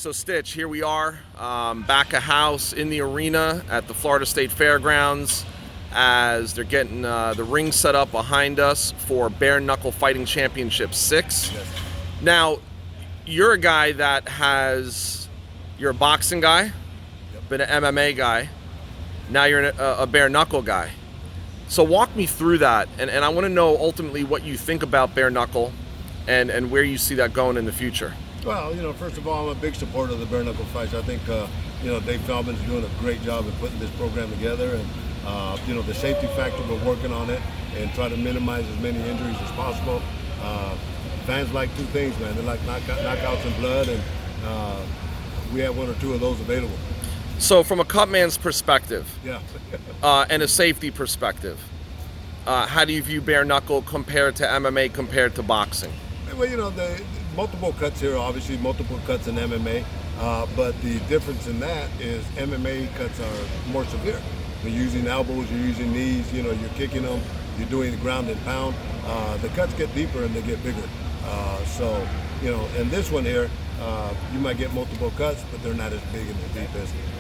So Stitch, here we are, back of house in the arena at the Florida State Fairgrounds as they're getting the ring set up behind us for Bare-Knuckle Fighting Championship 6. Yes. Now, you're a guy you're a boxing guy, Yep. been an MMA guy, now you're a bare-knuckle guy. So walk me through that, and I want to know ultimately what you think about bare-knuckle and where you see that going in the future. Well, first of all, I'm a big supporter of the bare-knuckle fights. I think, Dave Feldman's doing a great job of putting this program together, and the safety factor, we're working on it and try to minimize as many injuries as possible. Fans like two things, man. They like knockouts and blood, and we have one or two of those available. So from a Cutman's perspective, Yeah. and a safety perspective, how do you view bare-knuckle compared to MMA, compared to boxing? Well, the multiple cuts here, obviously multiple cuts in MMA, but the difference in that is MMA cuts are more severe. You're using elbows, you're using knees, you're kicking them, you're doing the ground and pound. The cuts get deeper and they get bigger. In this one here, you might get multiple cuts, but they're not as big and as deep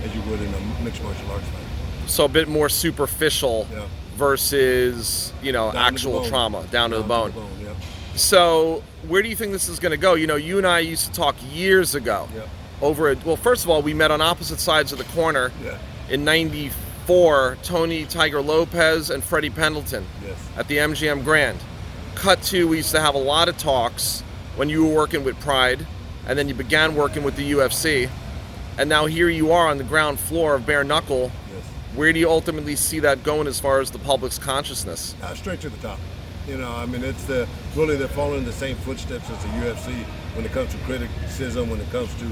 as you would in a mixed martial arts fight. So a bit more superficial, Yeah. Versus, Down to the actual bone. trauma, down to the bone. Yep. So where do you think this is going to go? You and I used to talk years ago Yep. well, first of all, we met on opposite sides of the corner Yeah. in '94, Tony Tiger Lopez and Freddie Pendleton Yes. at the MGM Grand. Cut to, we used to have a lot of talks when you were working with Pride, and then you began working with the UFC, and now here you are on the ground floor of bare-knuckle. Yes. Where do you ultimately see that going as far as the public's consciousness? Straight to the top. It's they're following the same footsteps as the UFC when it comes to criticism, when it comes to,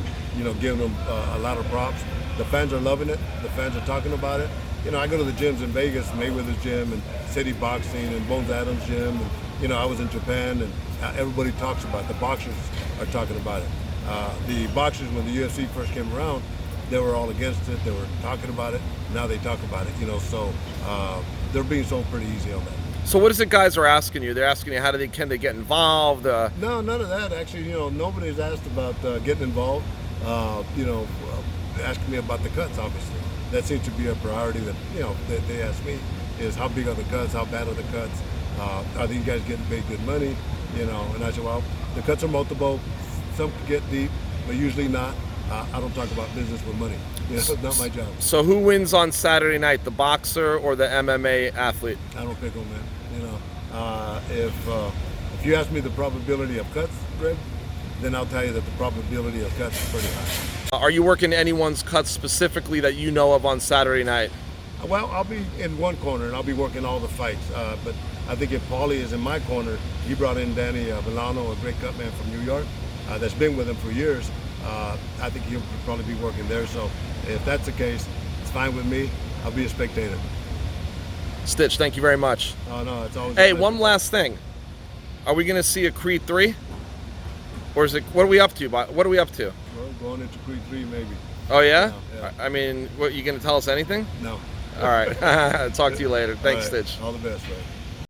giving them a lot of props. The fans are loving it. The fans are talking about it. I go to the gyms in Vegas, Mayweather's gym and City Boxing and Bones Adams' gym. And, I was in Japan, and everybody talks about it. The boxers are talking about it. The boxers, when the UFC first came around, they were all against it. They were talking about it. Now they talk about it, so they're being sold pretty easy on that. So what is it guys are asking you? They're asking you can they get involved? No, none of that. Actually, nobody's asked about getting involved. Asking me about the cuts, obviously. That seems to be a priority that, that they ask me is how big are the cuts? How bad are the cuts? Are these guys getting paid good money? And I said, well, the cuts are multiple. Some can get deep, but usually not. I don't talk about business with money. It's not my job. So who wins on Saturday night, the boxer or the MMA athlete? I don't pick them, man. If you ask me the probability of cuts, Greg, then I'll tell you that the probability of cuts is pretty high. Are you working anyone's cuts specifically that you know of on Saturday night? Well, I'll be in one corner and I'll be working all the fights. But I think if Paulie is in my corner, he brought in Danny Villano, a great cutman from New York, that's been with him for years. I think he'll probably be working there. So if that's the case, it's fine with me. I'll be a spectator. Stitch, thank you very much. Oh, no, it's always. Hey, one last thing. Are we going to see a Creed 3? Or is it? What are we up to? What are we up to? Well, going into Creed 3 maybe. Oh yeah? Yeah. I mean, what, you going to tell us anything? No. All right. Talk to you later. Thanks, All right. Stitch. All the best, man.